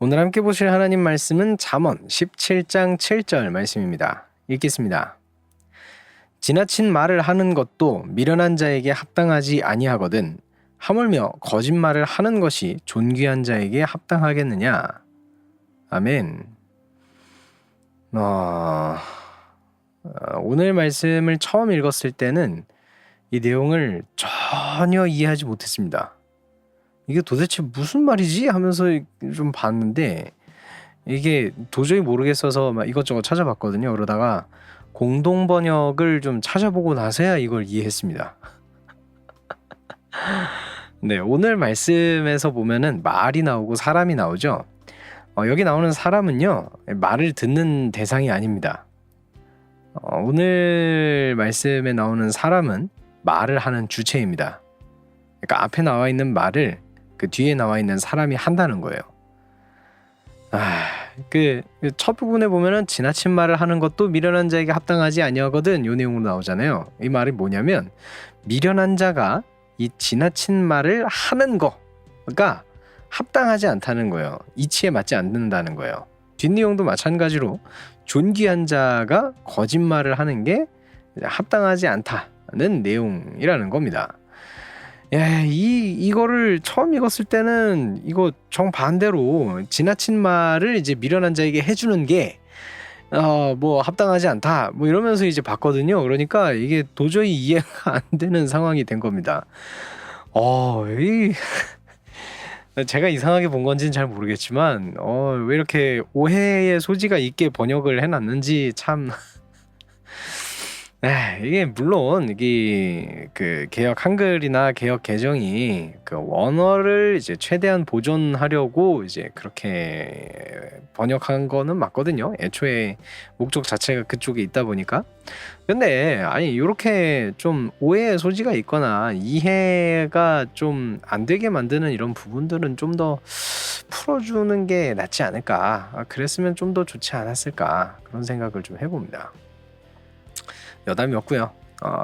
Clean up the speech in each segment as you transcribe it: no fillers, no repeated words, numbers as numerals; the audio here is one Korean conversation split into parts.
오늘 함께 보실 하나님 말씀은 잠언 17장 7절 말씀입니다. 읽겠습니다. 지나친 말을 하는 것도 미련한 자에게 합당하지 아니하거든 하물며 거짓말을 하는 것이 존귀한 자에게 합당하겠느냐. 아멘. 오늘 말씀을 처음 읽었을 때는 이 내용을 전혀 이해하지 못했습니다. 이게 도대체 무슨 말이지? 하면서 좀 봤는데 이게 도저히 모르겠어서 막 이것저것 찾아봤거든요. 그러다가 공동 번역을 좀 찾아보고 나서야 이걸 이해했습니다. 네, 오늘 말씀에서 보면은 말이 나오고 사람이 나오죠. 여기 나오는 사람은요, 말을 듣는 대상이 아닙니다. 오늘 말씀에 나오는 사람은 말을 하는 주체입니다. 그러니까 앞에 나와 있는 말을 그 뒤에 나와 있는 사람이 한다는 거예요. 그 첫 부분에 보면은 지나친 말을 하는 것도 미련한 자에게 합당하지 아니하거든 이 내용으로 나오잖아요. 이 말이 뭐냐면 미련한 자가 이 지나친 말을 하는 거가 합당하지 않다는 거예요. 이치에 맞지 않는다는 거예요. 뒷내용도 마찬가지로 존귀한 자가 거짓말을 하는 게 합당하지 않다는 내용이라는 겁니다. 이거를 처음 읽었을 때는 이거 정반대로 지나친 말을 이제 미련한 자에게 해주는 게 뭐 합당하지 않다 뭐 이러면서 이제 봤거든요. 그러니까 이게 도저히 이해가 안 되는 상황이 된 겁니다. 제가 이상하게 본 건지는 잘 모르겠지만 왜 이렇게 오해의 소지가 있게 번역을 해놨는지 참 이게 물론 이게 그 개역 한글이나 개역 개정이 그 원어를 이제 최대한 보존하려고 이제 그렇게 번역한 거는 맞거든요. 애초에 목적 자체가 그쪽에 있다 보니까. 근데 아니 이렇게 좀 오해의 소지가 있거나 이해가 좀 안 되게 만드는 이런 부분들은 좀 더 풀어주는 게 낫지 않을까. 그랬으면 좀 더 좋지 않았을까. 그런 생각을 좀 해봅니다. 여담이 없고요.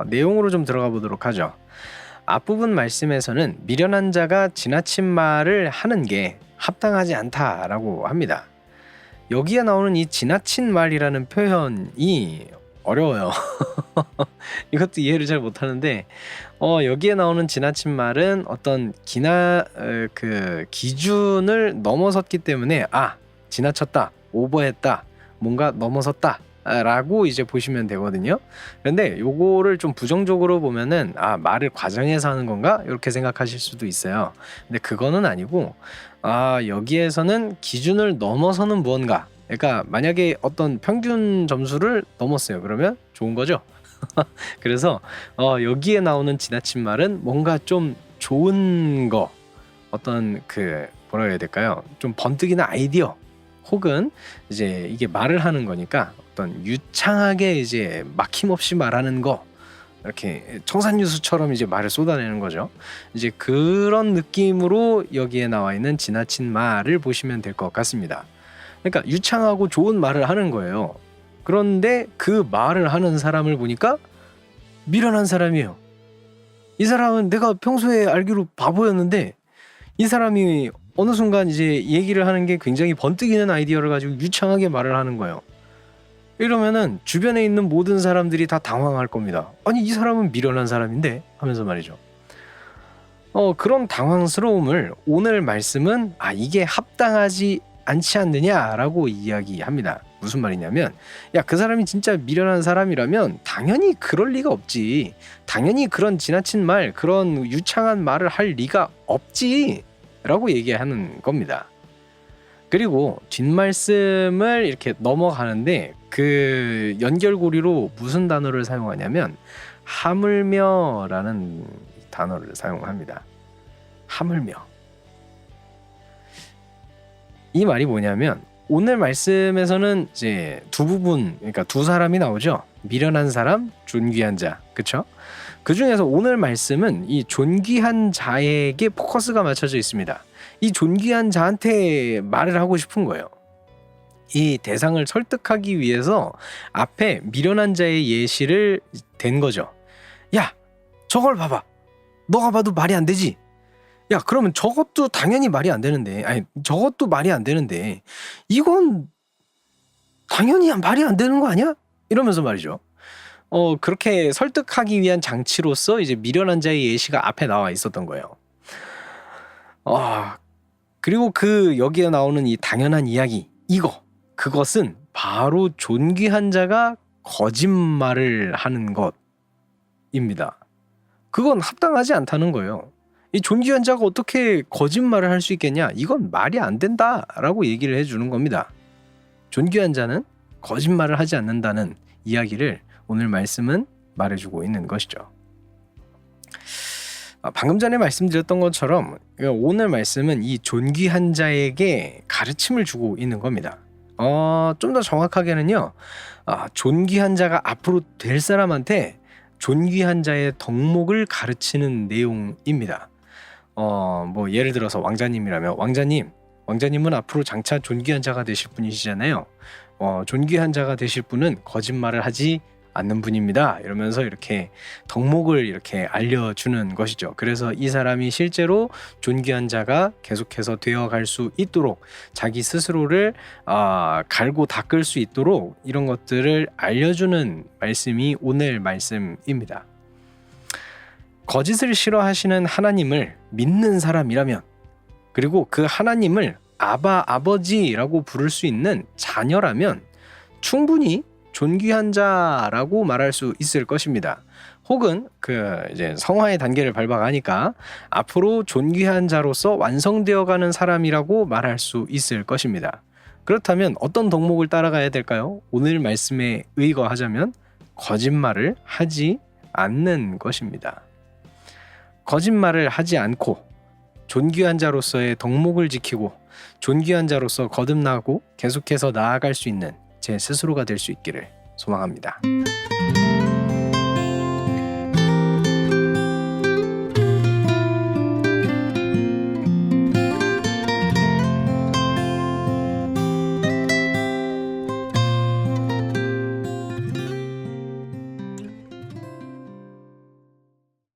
내용으로 좀 들어가 보도록 하죠. 앞부분 말씀에서는 미련한 자가 지나친 말을 하는 게 합당하지 않다라고 합니다. 여기에 나오는 이 지나친 말이라는 표현이 어려워요. 이것도 이해를 잘 못하는데 여기에 나오는 지나친 말은 어떤 기준을 넘어섰기 때문에 지나쳤다, 오버했다, 뭔가 넘어섰다 라고 이제 보시면 되거든요. 그런데 요거를 좀 부정적으로 보면은 말을 과장해서 하는 건가? 이렇게 생각하실 수도 있어요. 근데 그거는 아니고 여기에서는 기준을 넘어서는 무언가, 그러니까 만약에 어떤 평균 점수를 넘었어요. 그러면 좋은 거죠. 그래서 여기에 나오는 지나친 말은 뭔가 좀 좋은 거, 어떤 뭐라 해야 될까요? 좀 번뜩이는 아이디어, 혹은 이제 이게 말을 하는 거니까 어떤 유창하게 이제 막힘없이 말하는 거, 이렇게 청산유수처럼 이제 말을 쏟아내는 거죠. 이제 그런 느낌으로 여기에 나와 있는 지나친 말을 보시면 될 것 같습니다. 그러니까 유창하고 좋은 말을 하는 거예요. 그런데 그 말을 하는 사람을 보니까 미련한 사람이에요. 이 사람은 내가 평소에 알기로 바보였는데 이 사람이 어느 순간 이제 얘기를 하는 게 굉장히 번뜩이는 아이디어를 가지고 유창하게 말을 하는 거예요. 이러면은 주변에 있는 모든 사람들이 다 당황할 겁니다. 아니 이 사람은 미련한 사람인데 하면서 말이죠. 그런 당황스러움을 오늘 말씀은 이게 합당하지 않지 않느냐라고 이야기합니다. 무슨 말이냐면 그 사람이 진짜 미련한 사람이라면 당연히 그럴 리가 없지. 당연히 그런 지나친 말, 그런 유창한 말을 할 리가 없지 라고 얘기하는 겁니다. 그리고 뒷말씀을 이렇게 넘어가는데 그 연결고리로 무슨 단어를 사용하냐면 하물며라는 단어를 사용합니다. 하물며. 이 말이 뭐냐면 오늘 말씀에서는 이제 두 부분, 그러니까 두 사람이 나오죠. 미련한 사람, 존귀한 자. 그쵸? 그 중에서 오늘 말씀은 이 존귀한 자에게 포커스가 맞춰져 있습니다. 이 존귀한 자한테 말을 하고 싶은 거예요. 이 대상을 설득하기 위해서 앞에 미련한 자의 예시를 댄 거죠. 야, 저걸 봐봐. 너가 봐도 말이 안 되지. 야, 그러면 저것도 당연히 말이 안 되는데, 아니 저것도 말이 안 되는데 이건 당연히 말이 안 되는 거 아니야? 이러면서 말이죠. 그렇게 설득하기 위한 장치로서 이제 미련한 자의 예시가 앞에 나와 있었던 거예요. 그리고 여기에 나오는 이 당연한 이야기, 그것은 바로 존귀한 자가 거짓말을 하는 것입니다. 그건 합당하지 않다는 거예요. 이 존귀한 자가 어떻게 거짓말을 할 수 있겠냐? 이건 말이 안 된다라고 얘기를 해주는 겁니다. 존귀한 자는 거짓말을 하지 않는다는 이야기를 오늘 말씀은 말해주고 있는 것이죠. 방금 전에 말씀드렸던 것처럼 오늘 말씀은 이 존귀한 자에게 가르침을 주고 있는 겁니다. 좀 더 정확하게는요, 존귀한 자가 앞으로 될 사람한테 존귀한 자의 덕목을 가르치는 내용입니다. 뭐 예를 들어서 왕자님이라면 왕자님은 앞으로 장차 존귀한 자가 되실 분이시잖아요. 존귀한 자가 되실 분은 거짓말을 하지 않는 분입니다. 이러면서 이렇게 덕목을 이렇게 알려주는 것이죠. 그래서 이 사람이 실제로 존귀한 자가 계속해서 되어갈 수 있도록 자기 스스로를 갈고 닦을 수 있도록 이런 것들을 알려주는 말씀이 오늘 말씀입니다. 거짓을 싫어하시는 하나님을 믿는 사람이라면, 그리고 그 하나님을 아버지라고 부를 수 있는 자녀라면 충분히 존귀한 자라고 말할 수 있을 것입니다. 혹은 이제 성화의 단계를 밟아가니까 앞으로 존귀한 자로서 완성되어가는 사람이라고 말할 수 있을 것입니다. 그렇다면 어떤 덕목을 따라가야 될까요? 오늘 말씀에 의거하자면 거짓말을 하지 않는 것입니다. 거짓말을 하지 않고 존귀한 자로서의 덕목을 지키고 존귀한 자로서 거듭나고 계속해서 나아갈 수 있는 제 스스로가 될 수 있기를 소망합니다.